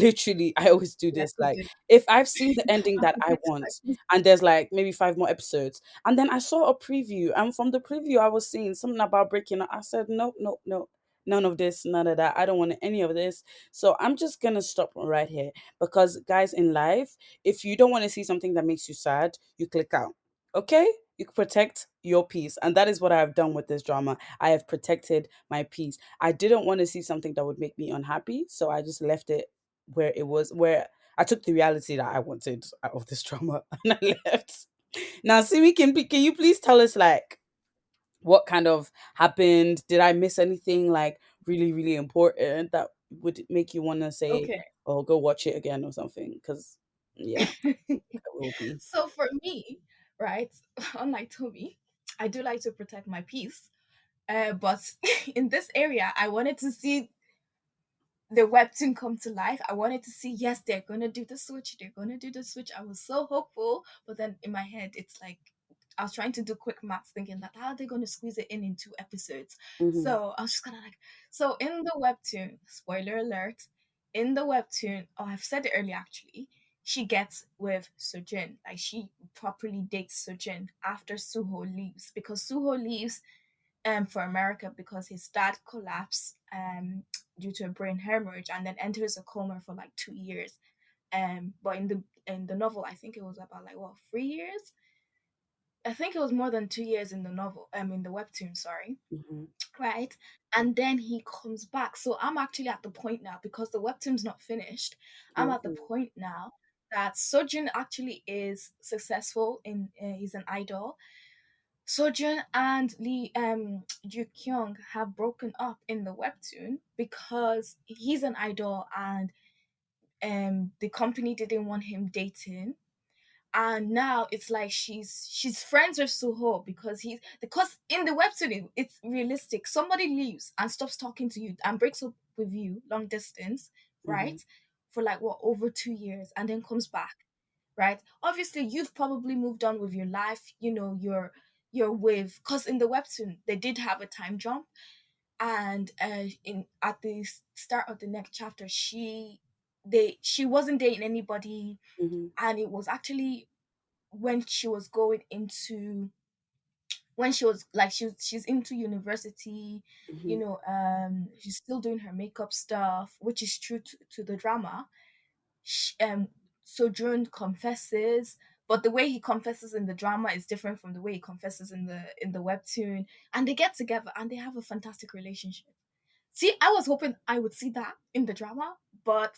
B: always do
C: Yes,
B: this.
C: you
B: Like
C: did.
B: if I've seen the ending
C: I'm
B: that I
C: protecting my
B: want,
C: peace.
B: and there's like maybe 5 more episodes, and then I saw a preview, and from the preview I was seeing something about breaking up. I said, no, no, no, none of this, none of that. I don't want any of this. So I'm just gonna stop right here, because guys, in life, if you don't want to see something that makes you sad, you click out. Okay? You protect your peace. And that is what I have done with this drama. I have protected my peace. I didn't want to see something that would make me unhappy. So I just left it where it was, where I took the reality that I wanted out of this drama and I left. Now, Simi, can you please tell us, like, what kind of happened? Did I miss anything, like, really, really important that would make you want to say,
C: Okay.
B: oh, go watch it again or something? Because, yeah. I will be.
C: So for me, right, unlike Tommy, I do like to protect my peace. But in this area, I wanted to see the webtoon come to life. I wanted to see, yes, they're gonna do the switch, they're gonna do the switch. I was so hopeful, but then in my head, it's like I was trying to do quick maths, thinking that how are they gonna squeeze it in 2 episodes?
B: Mm-hmm.
C: So I was just kind of like, so in the webtoon, spoiler alert, in the webtoon, oh, I've said it earlier actually. She gets with Sojin, like she properly dates Sojin after Suho leaves, because Suho leaves for America because his dad collapsed due to a brain hemorrhage and then enters a coma for like 2 years. But in the novel, I think it was about like what 3 years. I think it was more than 2 years in the novel. In the webtoon, sorry,
B: Mm-hmm.
C: right? And then he comes back. So I'm actually at the point now because the webtoon's not finished. I'm at the
B: Oh.
C: point now that Sojin actually is successful in. He's an idol. Sojun and Lee Ju-Kyung have broken up in the webtoon because he's an idol and the company didn't want him dating. And now it's like she's friends with Suho because in the webtoon it's realistic. Somebody leaves and stops talking to you and breaks up with you long distance,
B: Mm-hmm.
C: right? For like what over 2 years and then comes back, right? Obviously, you've probably moved on with your life. You're with because in the webtoon they did have a time jump, and in at the start of the next chapter, she wasn't dating anybody,
B: Mm-hmm.
C: and it was actually when she was going into when she was like she's into university,
B: Mm-hmm.
C: she's still doing her makeup stuff, which is true to the drama. Sojourn confesses, but the way he confesses in the drama is different from the way he confesses in the webtoon. And they get together and they have a fantastic relationship. See, I was hoping I would see that in the drama, but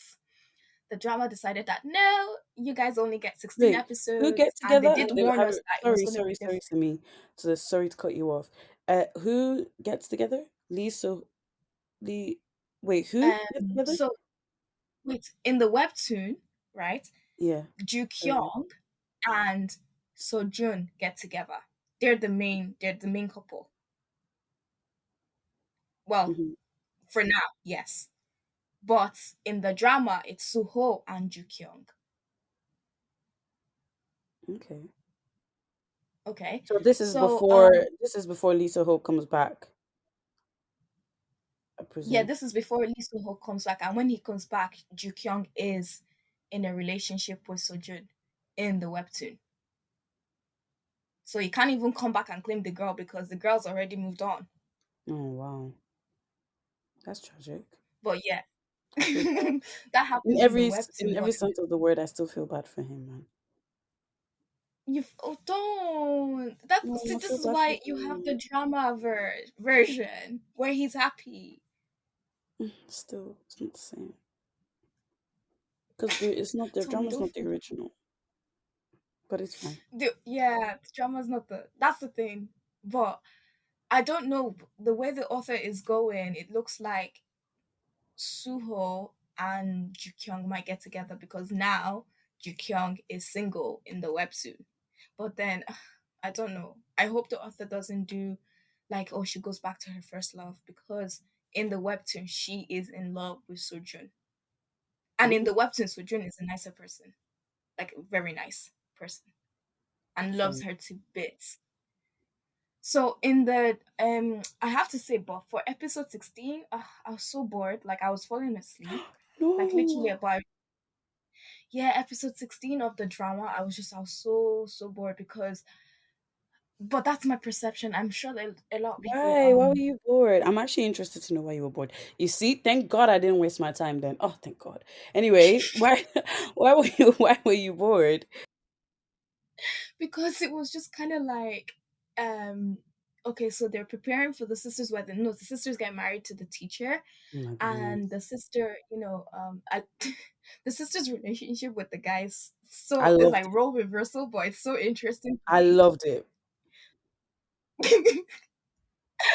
C: the drama decided that no, you guys only get 16
B: Wait, who
C: episodes,
B: get
C: and they
B: together
C: did
B: and they
C: warn
B: have?
C: us that it was
B: Sorry,
C: going to be
B: sorry, sorry,
C: different.
B: Simi. So sorry to cut you off. Who gets together? Lee. So Lee. Wait, who gets together?
C: So wait, in the webtoon, right?
B: Yeah.
C: Ju
B: Sorry.
C: Kyung and Sojun get together. They're the main couple. Well,
B: Mm-hmm.
C: for now, yes. But in the drama, it's Suho and Ju Kyung.
B: Okay.
C: Okay.
B: So this is
C: So
B: before Lisa Hope comes back, I
C: yeah,
B: presume.
C: this is before Lee Suho comes back, and when he comes back, Ju Kyung is in a relationship with Sojun in the webtoon. So he can't even come back and claim the girl because the girl's already moved on.
B: Oh wow, that's tragic.
C: But yeah,
B: I feel bad.
C: that happens in the
B: In
C: webtoon.
B: every
C: But
B: sense of the word, I still feel bad for him, man.
C: you don't. That
B: No,
C: see,
B: I
C: this
B: feel
C: is
B: bad for
C: why you have
B: him.
C: the drama version where he's happy.
B: Still, it's not the same because it's not their
C: Tommy,
B: drama's
C: don't
B: not the
C: feel.
B: original, but it's fine.
C: Yeah, the drama's not the. That's the thing. But I don't know the way the author is going. It looks like Suho and Jukyung might get together because now Jukyung is single in the webtoon. But then I don't know. I hope the author doesn't do like, oh, she goes back to her first love, because in the webtoon she is in love with Sojun. And in
B: Mm,
C: the webtoon, Sojun is a nicer person, like a very nice person, and loves
B: fair.
C: her to bits. So in the I have to say, but for episode 16, I was so bored. Like I was falling asleep. Like literally
B: No.
C: about yeah, episode 16 of the drama, I was so bored because but that's my perception. I'm sure that a lot of people
B: Why? Why were you bored? I'm actually interested to know why you were bored. You see, thank God I didn't waste my time then. Oh, thank God. Anyway, why? Why were you? Why were you bored?
C: because it was just kind of like um okay, so they're preparing for the sister's wedding. No, the sisters get married to the teacher,
B: Oh my
C: and
B: goodness,
C: the sister, the sister's relationship with the guys,
B: I
C: so it's
B: loved
C: like
B: it.
C: role reversal, but it's so interesting to
B: I
C: me.
B: loved it.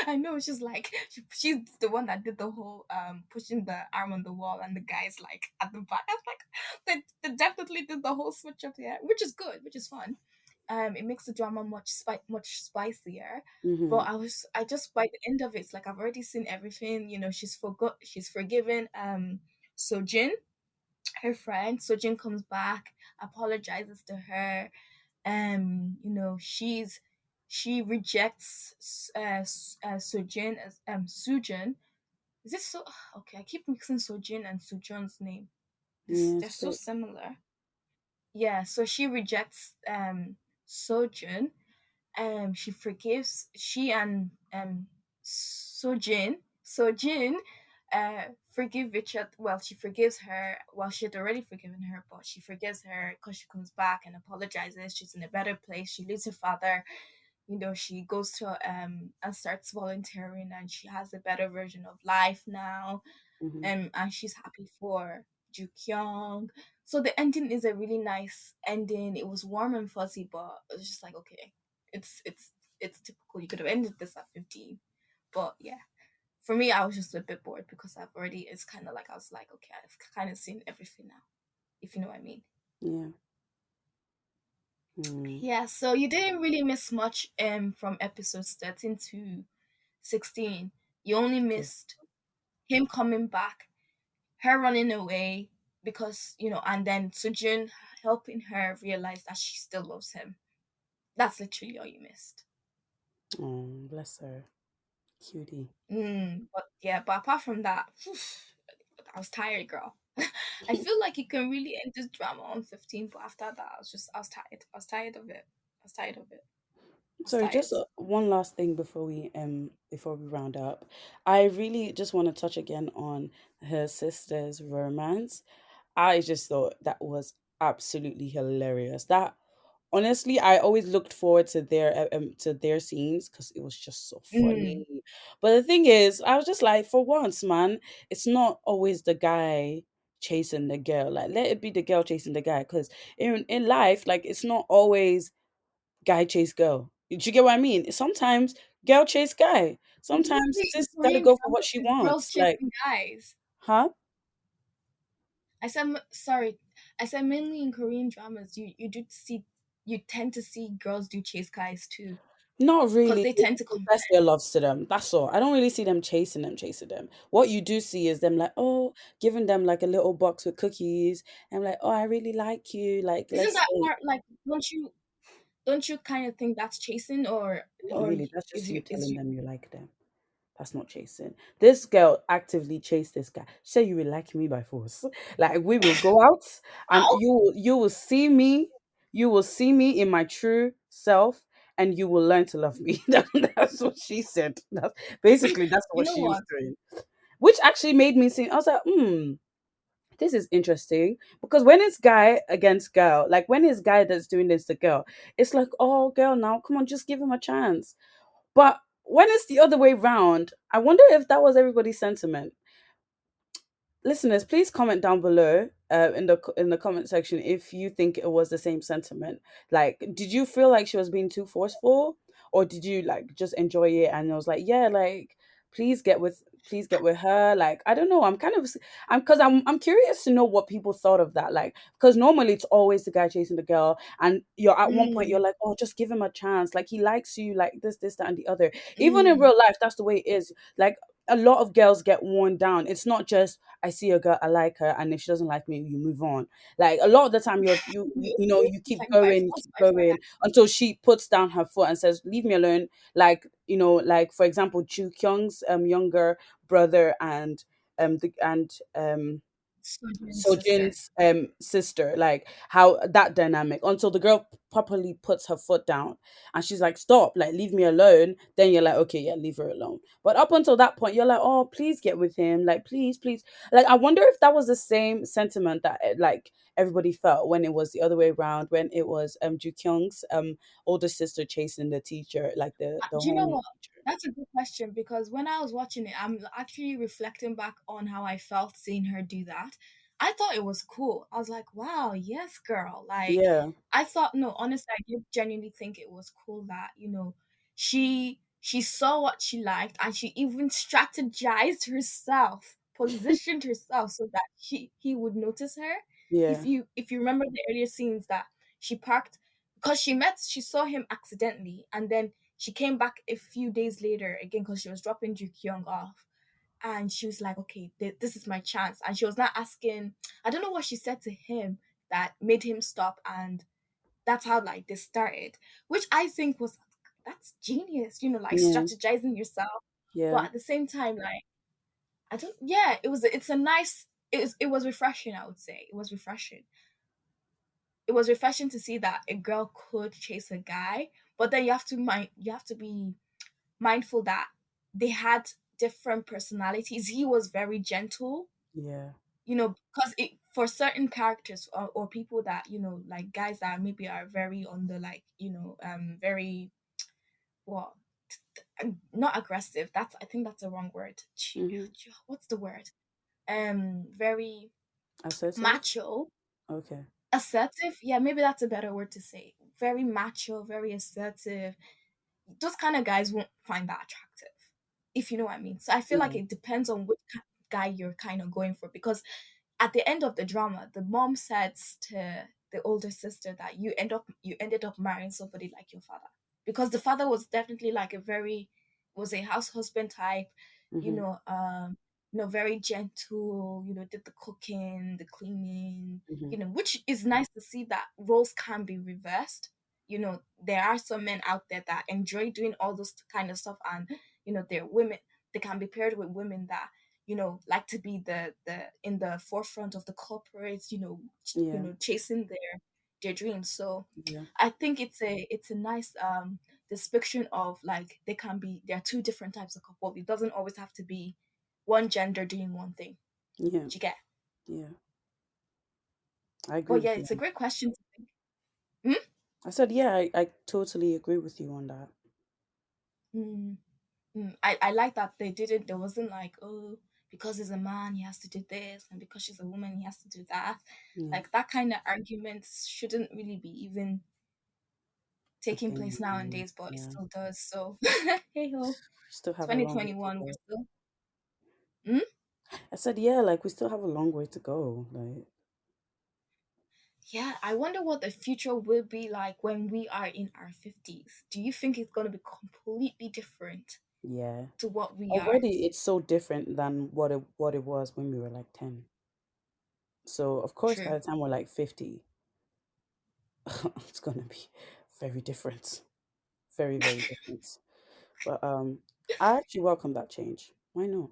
C: I know, she's like she's the one that did the whole pushing the arm on the wall, and the guys like at the back. I was like, they definitely did the whole switch up there, which is good, which is fun. it makes the drama much spicier. But
B: Mm-hmm.
C: I just by the end of it, it's like I've already seen everything. You know, she's forgiven Sojin, her friend. Sojin comes back, apologizes to her. You know, she rejects Sojin as Sujin. Is this so? Okay, I keep mixing Sojin and Sujin's name. This
B: Yeah,
C: they're so
B: so
C: similar. Yeah, so she rejects Sojin. She forgives she and Sojin forgive Richard. Well, she forgives her. Well, she had already forgiven her, but she forgives her because she comes back and apologizes. She's in a better place. She leaves her father. You know, she goes to and starts volunteering, and she has a better version of life now.
B: mm-hmm.
C: And she's happy for Ju-Kyung. So the ending is a really nice ending. It was warm and fuzzy, but it was just like, okay, it's typical. You could have ended this at 15, but yeah. For me, I was just a bit bored because I've already. It's kind of like I was like, okay, I've kind of seen everything now, if you know what I mean.
B: Yeah. Mm,
C: Yeah. So you didn't really miss much from episodes 13 to 16. You only
B: okay.
C: missed him coming back, her running away because and then Sujun helping her realize that she still loves him. That's literally all you missed.
B: Oh, bless her. Cutie.
C: But yeah, but apart from that, I was tired, girl. I feel like you can really end this drama on 15, but after that, I was tired. I was tired of it. I was tired of it. I was
B: Sorry,
C: tired.
B: just one last thing before we round up. I really just want to touch again on her sister's romance. I just thought that was absolutely hilarious. That honestly, I always looked forward to their scenes because it was just so
C: Mm,
B: funny. But the thing is, I was just like, for once, man, it's not always the guy chasing the girl. Like, let it be the girl chasing the guy. Because in life, like, it's not always guy chase girl. Do you get what I mean? Sometimes girl chase guy. Sometimes
C: Usually in
B: sis gotta
C: Korean
B: go for what
C: dramas,
B: she
C: it's girls
B: wants. Like,
C: chasing guys.
B: huh?
C: Sorry. I said mainly in Korean dramas, you tend to see girls do chase guys too,
B: Not
C: because
B: really.
C: they
B: They
C: tend to
B: confess
C: compare.
B: their loves to them. That's all. I don't really see them chasing them. What you do see is them like, oh, giving them like a little box with cookies. And like, oh, I really like you. Like,
C: Isn't
B: let's
C: that
B: date.
C: part like don't you kind of think that's chasing,
B: Not
C: or
B: really. That's just
C: is
B: you
C: is
B: telling
C: you
B: them you like them. That's not chasing. This girl actively chased this guy. She said, "You will like me by force. Like we will go out, and
C: Ow!
B: you will see me. You will see me in my true self, and you will learn to love me." That's what she said. That's
C: You
B: what
C: know
B: she was
C: what?
B: doing. Which actually made me think. I was like, this is interesting because when it's guy against girl, like when it's guy that's doing this to girl, it's like, oh, girl, now come on, just give him a chance. But when it's the other way round, I wonder if that was everybody's sentiment. Listeners, please comment down below in the comment section if you think it was the same sentiment. Like, did you feel like she was being too forceful, or did you like just enjoy it and it was like, yeah, like please get with her. Like, I don't know. I'm curious to know what people thought of that. Like, because normally it's always the guy chasing the girl, and you're at one point you're
C: Mm,
B: like, oh, just give him a chance. Like he likes you, like this, that, and the other. Even in
C: mm,
B: real life, that's the way it is. Like a lot of girls get worn down. It's not just I see a girl, I like her, and if she doesn't like me, you move on. Like a lot of the time, you
C: it's
B: keep
C: like by
B: going, you
C: force,
B: keep
C: by
B: going
C: fire.
B: until she puts down her foot and says, "Leave me alone." Like like for example, Ju Kyung's younger brother and the and
C: Sojourn's sister.
B: Sojin's sister, like how that dynamic until the girl properly puts her foot down and she's like, stop, like leave me alone. Then you're like, okay, yeah, leave her alone. But up until that point, you're like, oh, please get with him, like please, please. Like I wonder if that was the same sentiment that like everybody felt when it was the other way around, when it was Ju Kyung's older sister chasing the teacher, like the
C: Do you know
B: homie
C: what?
B: teacher.
C: That's a good question because when I was watching it, I'm actually reflecting back on how I felt seeing her do that. I thought it was cool. I was like, wow, yes, girl. Like,
B: Yeah.
C: I thought, no, honestly, I did genuinely think it was cool that, she saw what she liked and she even strategized herself, positioned herself so that he would notice her.
B: Yeah.
C: If you remember the earlier scenes that she parked because she saw him accidentally, and then she came back a few days later again because she was dropping Ju-Kyung off, and she was like, okay, this is my chance. And she was not asking, I don't know what she said to him that made him stop, and that's how like this started, which I think was, that's genius, like
B: Yeah,
C: strategizing yourself. But
B: yeah,
C: at the same time, like, I don't, yeah, it's a nice, it was refreshing, I would say. It was refreshing to see that a girl could chase a guy, but then you have to be mindful that they had different personalities. He was very gentle,
B: yeah.
C: because it for certain characters, or people that, like guys that maybe are very on the, like, very, what, not aggressive. That's, I think that's the wrong word.
B: Mm-hmm.
C: What's the word? Very
B: Assertive.
C: macho,
B: Okay.
C: assertive. Yeah, maybe that's a better word to say. Very macho, very assertive. Those kind of guys won't find that attractive, if you know what I mean. So I feel like
B: Yeah.
C: it depends on which guy you're kind of going for, because at the end of the drama, the mom says to the older sister that you ended up marrying somebody like your father, because the father was definitely like was a house husband type, you
B: Mm-hmm.
C: know, um, very gentle, did the cooking, the cleaning,
B: Mm-hmm.
C: which is nice to see that roles can be reversed. There are some men out there that enjoy doing all this kind of stuff, and they're women. They can be paired with women that like to be the in the forefront of the corporates,
B: Yeah.
C: chasing their dreams. So
B: Yeah.
C: I think it's a nice depiction of, like, there are two different types of couple. It doesn't always have to be one gender doing one thing.
B: Yeah.
C: Do you get?
B: Yeah. I agree
C: But yeah,
B: with you.
C: it's a great question to think. Hmm?
B: I said, yeah, I totally agree with you on that.
C: Mm, I like that they did it. There wasn't like, oh, because he's a man, he has to do this, and because she's a woman, he has to do that.
B: Yeah.
C: Like, that kind of argument shouldn't really be even
B: A
C: taking
B: thing
C: place
B: anymore.
C: nowadays, but it
B: Yeah.
C: still does. So, hey ho,
B: Still have a long way to
C: 2021, we're
B: go.
C: still. Mm?
B: I said, yeah, like we still have a long way to go. Like,
C: Yeah, I wonder what the future will be like when we are in our 50s. Do you think it's going to be completely different
B: yeah.
C: to what we are?
B: Already it's so different than what it was when we were like 10. So of course by
C: True.
B: the time we're like 50, it's gonna be very different. Very, very different. But I actually welcome that change. Why not?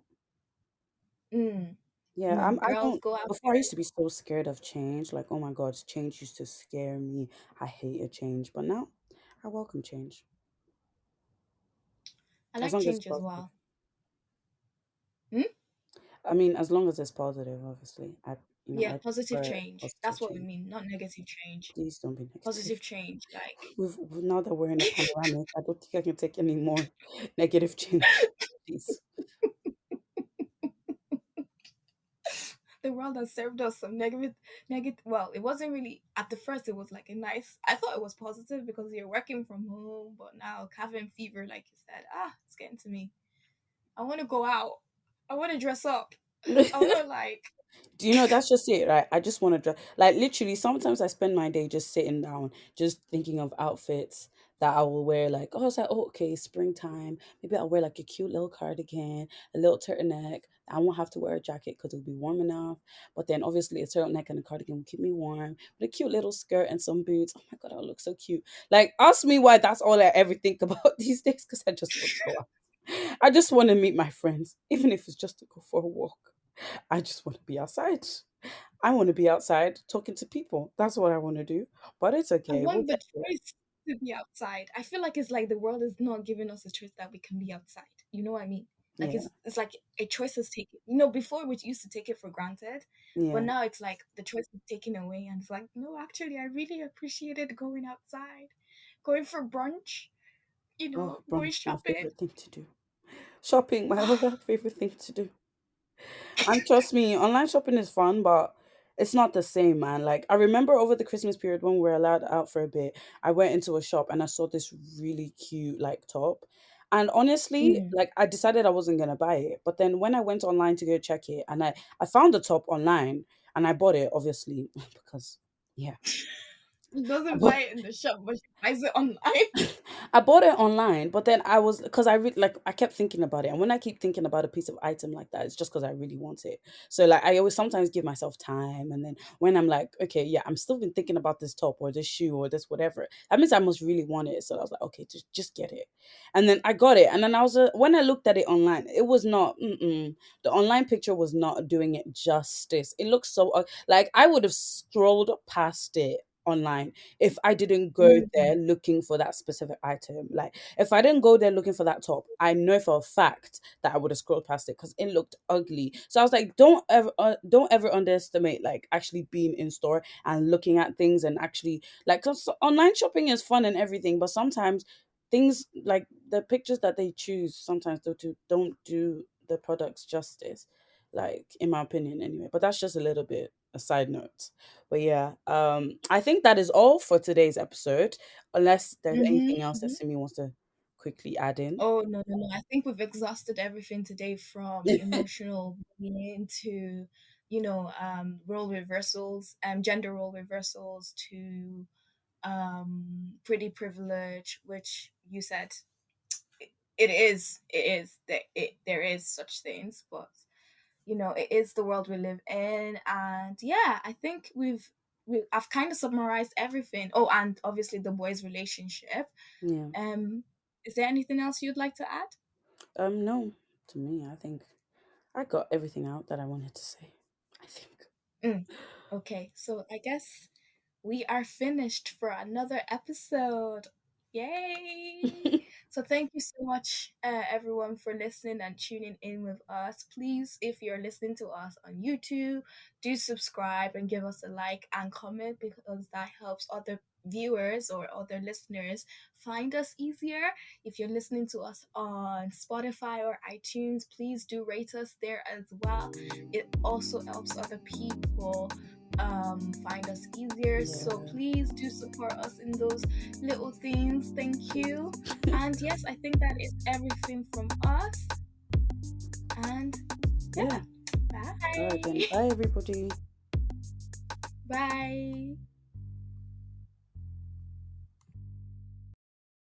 C: Mm,
B: Yeah, I
C: girls,
B: don't
C: go out
B: before I
C: there.
B: used to be so scared of change, like oh my god, change used to scare me. I hated change, but now I welcome change.
C: I
B: As
C: like
B: long as it's
C: change as
B: positive.
C: well. Hmm?
B: I mean, as long as it's positive, obviously.
C: Yeah,
B: I
C: positive
B: prefer
C: change.
B: positive
C: That's what we
B: change.
C: mean, not negative change.
B: Please don't be negative.
C: Positive change. Like,
B: Now that we're in a panoramic, I don't think I can take any more negative change. Please.
C: the world has served us some negative. Well, it wasn't really at the first. It was like a nice. I thought it was positive because you're working from home, but now cabin fever, like you said, it's getting to me. I want to go out. I want to dress up. I want to, like.
B: Do you know that's just it, right? I just want to dress like literally. Sometimes I spend my day just sitting down, just thinking of outfits that I will wear. Like, oh, it's like, oh, okay, springtime. Maybe I'll wear like a cute little cardigan, a little turtleneck. I won't have to wear a jacket because it'll be warm enough. But then obviously a turtleneck and a cardigan will keep me warm. With a cute little skirt and some boots. Oh my god, I'll look so cute. Like, ask me why that's all I ever think about these days because I just want to go out. I just want to meet my friends, even if it's just to go for a walk. I just want to be outside. I want to be outside talking to people. That's what I want to do. But it's
C: I
B: okay. We'll
C: want the
B: get to it.
C: choice to be outside. I feel like it's like the world is not giving us a choice that we can be outside. You know what I mean? Like,
B: Yeah.
C: it's like a choice is taken. Before we used to take it for granted, but
B: Yeah.
C: now it's like the choice is taken away, and it's like, no, actually, I really appreciated going outside, going for brunch.
B: Oh,
C: Going
B: brunch, my
C: shopping.
B: favorite thing to do. Shopping, my other favorite thing to do. And trust me, online shopping is fun, but it's not the same, man. Like I remember over the Christmas period when we were allowed out for a bit, I went into a shop and I saw this really cute like top. And honestly,
C: Mm.
B: like I decided I wasn't gonna buy it. But then when I went online to go check it and I found the top online and I bought it, obviously, because yeah.
C: She
B: I
C: doesn't
B: bought,
C: buy it in the shop, but she buys it online.
B: I bought it online, but then I was because like I kept thinking about it, and when I keep thinking about a piece of item like that, it's just because I really want it. So like I always sometimes give myself time, and then when I'm like, okay, yeah, I'm still been thinking about this top or this shoe or this whatever. That means I must really want it. So I was like, okay, just get it, and then I got it, and then I was when I looked at it online, it was not. The online picture was not doing it justice. It looks so like I would have scrolled past it online if I didn't go
C: Mm.
B: there looking for that specific item. Like if I didn't go there looking for that top, I know for a fact that I would have scrolled past it because it looked ugly. So I was like, don't ever underestimate like actually being in store and looking at things and actually like because online shopping is fun and everything, but sometimes things like the pictures that they choose sometimes don't do the products justice, like in my opinion anyway. But that's just a little bit a side note. But yeah, I think that is all for today's episode. Unless there's
C: Mm-hmm,
B: anything else that
C: mm-hmm.
B: Simi wants to quickly add in.
C: Oh no, no, no! I think we've exhausted everything today, from emotional being to, role reversals, gender role reversals to pretty privilege, which you said it is that there is such things, but it is the world we live in. And yeah, I think I've kind of summarized everything. Oh, and obviously the boys relationship.
B: Yeah.
C: um is there anything else you'd like to add?
B: No. To me, I think I got everything out that I wanted to say. I
C: Mm. Okay, so I guess we are finished for another episode. Yay!
B: think.
C: So thank you so much, everyone, for listening and tuning in with us. Please, if you're listening to us on YouTube, do subscribe and give us a like and comment, because that helps other viewers or other listeners find us easier. If you're listening to us on Spotify or iTunes, please do rate us there as well. It also helps other people find us easier. So
B: Yeah.
C: please do support us in those little things. Thank you. And yes, I think that is everything from us. And
B: Yeah.
C: yeah,
B: All right then.
C: bye.
B: Bye everybody.
C: Bye.